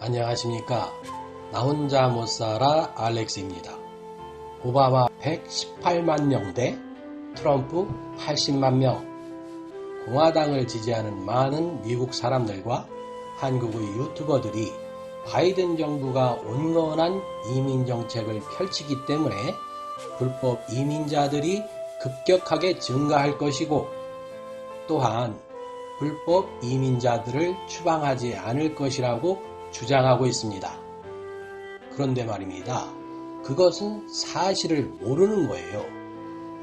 안녕하십니까. 나 혼자 못살아 알렉스입니다. 오바마 118만 명 대 트럼프 80만 명. 공화당을 지지하는 많은 미국 사람들과 한국의 유튜버들이 바이든 정부가 온건한 이민 정책을 펼치기 때문에 불법 이민자들이 급격하게 증가할 것이고, 또한 불법 이민자들을 추방하지 않을 것이라고 주장하고 있습니다. 그런데 말입니다. 그것은 사실을 모르는 거예요.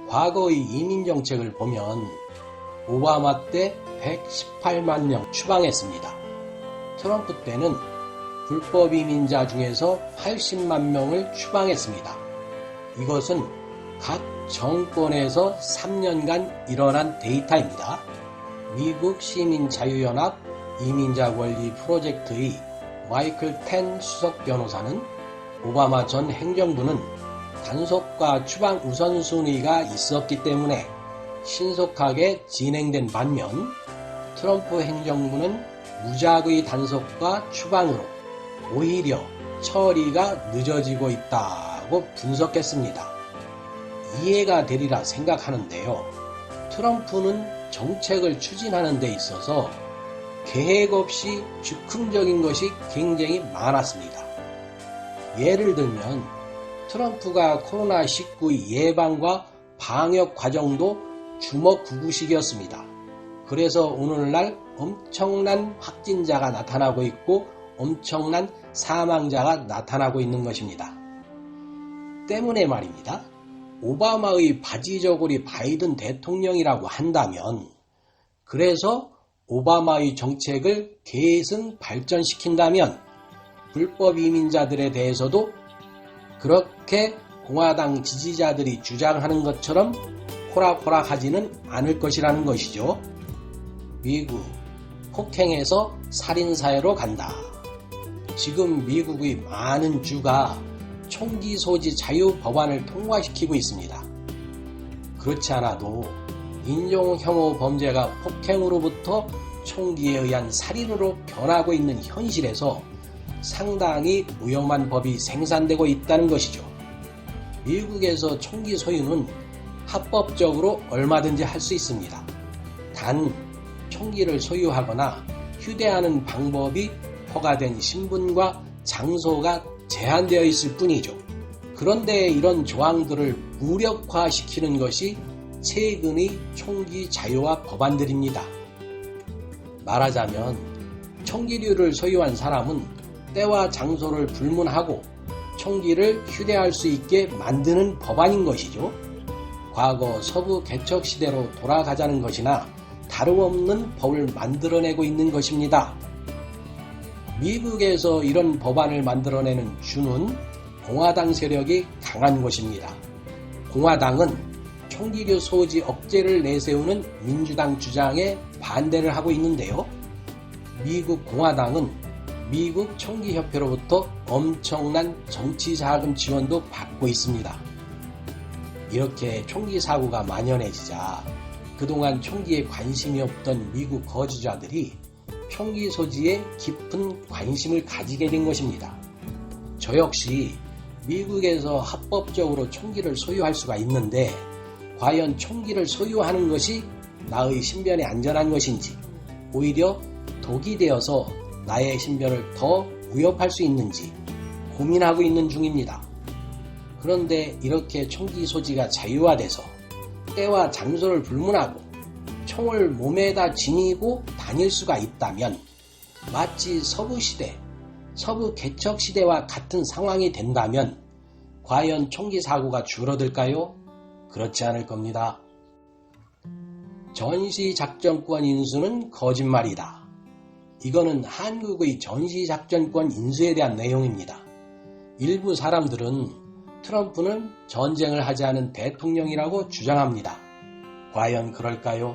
과거의 이민정책을 보면 오바마 때 118만 명 추방했습니다. 트럼프 때는 불법 이민자 중에서 80만 명을 추방했습니다. 이것은 각 정권에서 3년간 일어난 데이터입니다. 미국 시민자유연합 이민자 권리 프로젝트의 마이클 텐 수석 변호사는 오바마 전 행정부는 단속과 추방 우선순위가 있었기 때문에 신속하게 진행된 반면 트럼프 행정부는 무작의 단속과 추방으로 오히려 처리가 늦어지고 있다고 분석했습니다. 이해가 되리라 생각하는데요. 트럼프는 정책을 추진하는 데 있어서 계획 없이 즉흥적인 것이 굉장히 많았습니다. 예를 들면 트럼프가 코로나19 예방과 방역 과정도 주먹구구식이었습니다. 그래서 오늘날 엄청난 확진자가 나타나고 있고 엄청난 사망자가 나타나고 있는 것입니다. 때문에 말입니다. 오바마의 바지저고리 바이든 대통령이라고 한다면, 그래서 오바마의 정책을 계승 발전시킨다면 불법 이민자들에 대해서도 그렇게 공화당 지지자들이 주장하는 것처럼 호락호락하지는 않을 것이라는 것이죠. 미국, 폭행에서 살인사회로 간다. 지금 미국의 많은 주가 총기 소지 자유 법안을 통과시키고 있습니다. 그렇지 않아도 인종혐오 범죄가 폭행으로부터 총기에 의한 살인으로 변하고 있는 현실에서 상당히 위험한 법이 생산되고 있다는 것이죠. 미국에서 총기 소유는 합법적으로 얼마든지 할 수 있습니다. 단, 총기를 소유하거나 휴대하는 방법이 허가된 신분과 장소가 제한되어 있을 뿐이죠. 그런데 이런 조항들을 무력화시키는 것이 최근의 총기 자유화 법안들입니다. 말하자면 총기류를 소유한 사람은 때와 장소를 불문하고 총기를 휴대할 수 있게 만드는 법안인 것이죠. 과거 서부 개척 시대로 돌아가자는 것이나 다름없는 법을 만들어내고 있는 것입니다. 미국에서 이런 법안을 만들어내는 주는 공화당 세력이 강한 것입니다. 공화당은 총기류 소지 억제를 내세우는 민주당 주장에 반대를 하고 있는데요. 미국 공화당은 미국 총기협회로부터 엄청난 정치자금 지원도 받고 있습니다. 이렇게 총기 사고가 만연해지자 그동안 총기에 관심이 없던 미국 거주자들이 총기 소지에 깊은 관심을 가지게 된 것입니다. 저 역시 미국에서 합법적으로 총기를 소유할 수가 있는데 과연 총기를 소유하는 것이 나의 신변에 안전한 것인지, 오히려 독이 되어서 나의 신변을 더 위협할 수 있는지 고민하고 있는 중입니다. 그런데 이렇게 총기 소지가 자유화돼서 때와 장소를 불문하고 총을 몸에다 지니고 다닐 수가 있다면 마치 서부시대, 서부 개척시대와 같은 상황이 된다면 과연 총기 사고가 줄어들까요? 그렇지 않을 겁니다. 전시작전권 인수는 거짓말이다. 이거는 한국의 전시작전권 인수에 대한 내용입니다. 일부 사람들은 트럼프는 전쟁을 하지 않은 대통령이라고 주장합니다. 과연 그럴까요?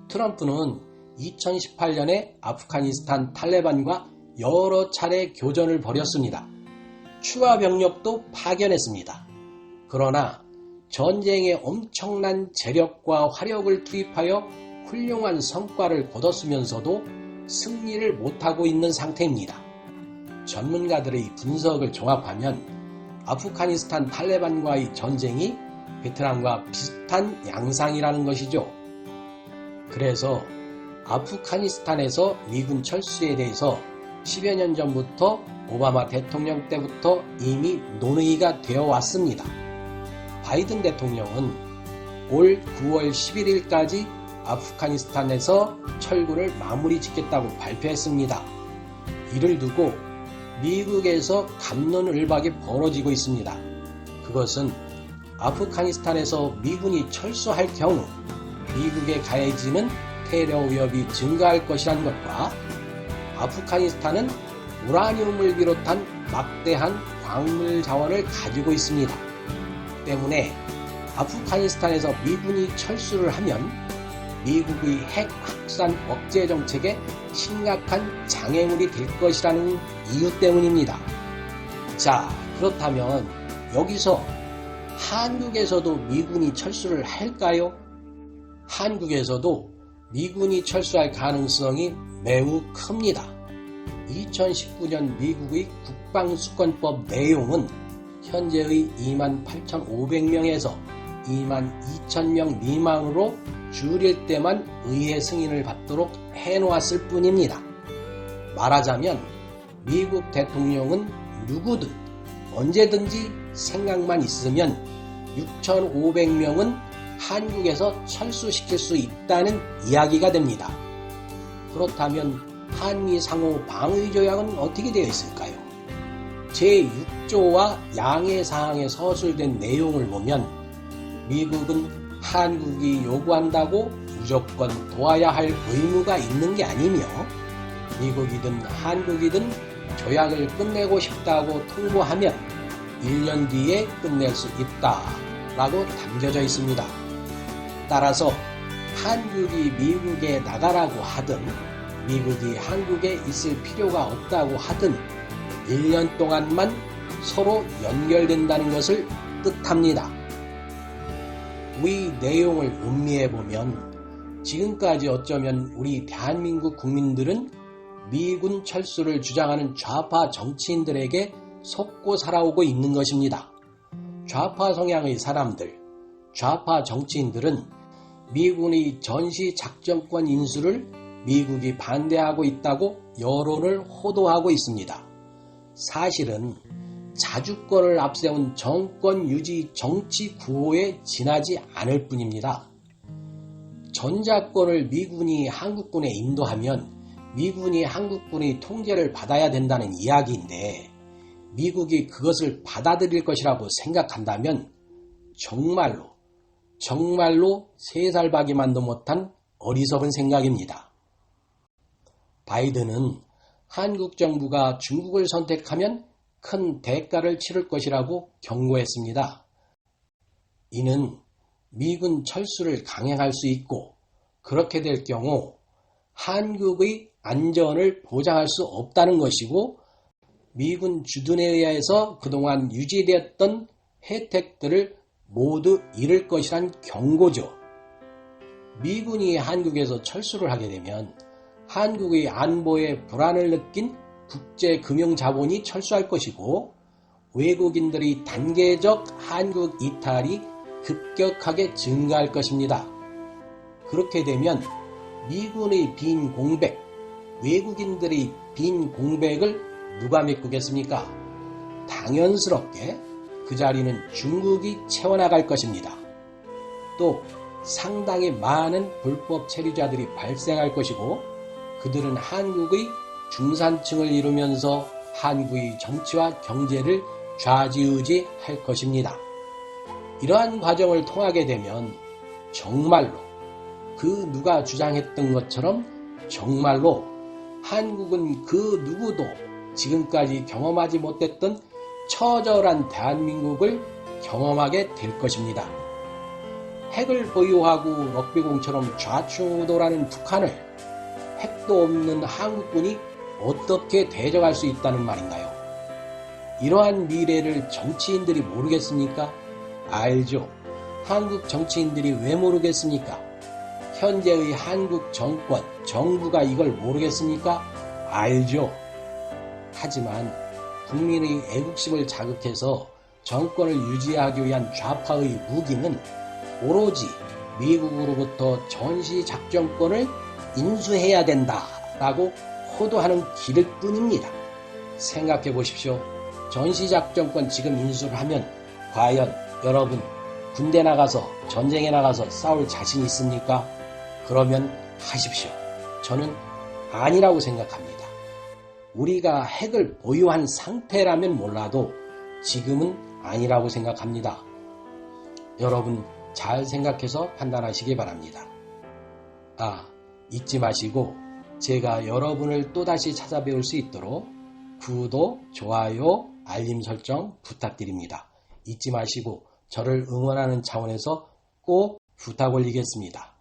트럼프는 2018년에 아프가니스탄 탈레반과 여러 차례 교전을 벌였습니다. 추가 병력도 파견했습니다. 그러나 전쟁에 엄청난 재력과 화력을 투입하여 훌륭한 성과를 거뒀으면서도 승리를 못하고 있는 상태입니다. 전문가들의 분석을 종합하면 아프가니스탄 탈레반과의 전쟁이 베트남과 비슷한 양상이라는 것이죠. 그래서 아프가니스탄에서 미군 철수에 대해서 10여 년 전부터 오바마 대통령 때부터 이미 논의가 되어 왔습니다. 바이든 대통령은 올 9월 11일까지 아프가니스탄에서 철군을 마무리 짓겠다고 발표했습니다. 이를 두고 미국에서 갑론을박이 벌어지고 있습니다. 그것은 아프가니스탄에서 미군이 철수할 경우 미국에 가해지는 테러 위협이 증가할 것이라는 것과 아프가니스탄은 우라늄을 비롯한 막대한 광물 자원을 가지고 있습니다. 때문에 아프가니스탄에서 미군이 철수를 하면 미국의 핵 확산 억제 정책에 심각한 장애물이 될 것이라는 이유 때문입니다. 자, 그렇다면 여기서 한국에서도 미군이 철수를 할까요? 한국에서도 미군이 철수할 가능성이 매우 큽니다. 2019년 미국의 국방수권법 내용은 현재의 28,500명에서 22,000명 미만으로 줄일 때만 의회 승인을 받도록 해놓았을 뿐입니다. 말하자면 미국 대통령은 누구든 언제든지 생각만 있으면 6,500명은 한국에서 철수시킬 수 있다는 이야기가 됩니다. 그렇다면 한미 상호 방위 조약은 어떻게 되어 있을까요? 제6조와 양해 사항에 서술된 내용을 보면 미국은 한국이 요구한다고 무조건 도와야 할 의무가 있는 게 아니며 미국이든 한국이든 조약을 끝내고 싶다고 통보하면 1년 뒤에 끝낼 수 있다라고 담겨져 있습니다. 따라서 한국이 미국에 나가라고 하든 미국이 한국에 있을 필요가 없다고 하든 1년 동안만 서로 연결된다는 것을 뜻합니다. 이 내용을 음미해보면 지금까지 어쩌면 우리 대한민국 국민들은 미군 철수를 주장하는 좌파 정치인들에게 속고 살아오고 있는 것입니다. 좌파 성향의 사람들, 좌파 정치인들은 미군의 전시작전권 인수를 미국이 반대하고 있다고 여론을 호도하고 있습니다. 사실은 자주권을 앞세운 정권 유지 정치 구호에 지나지 않을 뿐입니다. 전자권을 미군이 한국군에 인도하면 미군이 한국군의 통제를 받아야 된다는 이야기인데 미국이 그것을 받아들일 것이라고 생각한다면 정말로 3살박이만도 못한 어리석은 생각입니다. 바이든은 한국 정부가 중국을 선택하면 큰 대가를 치를 것이라고 경고했습니다. 이는 미군 철수를 강행할 수 있고 그렇게 될 경우 한국의 안전을 보장할 수 없다는 것이고 미군 주둔에 의해서 그동안 유지되었던 혜택들을 모두 잃을 것이란 경고죠. 미군이 한국에서 철수를 하게 되면 한국의 안보에 불안을 느낀 국제금융자본이 철수할 것이고 외국인들의 단계적 한국 이탈이 급격하게 증가할 것입니다. 그렇게 되면 미군의 빈 공백, 외국인들의 빈 공백을 누가 메꾸겠습니까? 당연스럽게 그 자리는 중국이 채워나갈 것입니다. 또 상당히 많은 불법 체류자들이 발생할 것이고 그들은 한국의 중산층을 이루면서 한국의 정치와 경제를 좌지우지할 것입니다. 이러한 과정을 통하게 되면 정말로 그 누가 주장했던 것처럼 정말로 한국은 그 누구도 지금까지 경험하지 못했던 처절한 대한민국을 경험하게 될 것입니다. 핵을 보유하고 럭비공처럼 좌충우돌하는 북한을 핵도 없는 한국군이 어떻게 대적할 수 있다는 말인가요? 이러한 미래를 정치인들이 모르겠습니까? 알죠. 한국 정치인들이 왜 모르겠습니까? 현재의 한국 정권, 정부가 이걸 모르겠습니까? 알죠. 하지만 국민의 애국심을 자극해서 정권을 유지하기 위한 좌파의 무기는 오로지 미국으로부터 전시작전권을 인수해야 된다라고 호도하는 길일 뿐입니다. 생각해 보십시오. 전시작전권 지금 인수를 하면 과연 여러분 군대 나가서 전쟁에 나가서 싸울 자신 있습니까? 그러면 하십시오. 저는 아니라고 생각합니다. 우리가 핵을 보유한 상태라면 몰라도 지금은 아니라고 생각합니다. 여러분 잘 생각해서 판단하시기 바랍니다. 잊지 마시고 제가 여러분을 또다시 찾아뵐 수 있도록 구독, 좋아요, 알림 설정 부탁드립니다. 잊지 마시고 저를 응원하는 차원에서 꼭 부탁 올리겠습니다.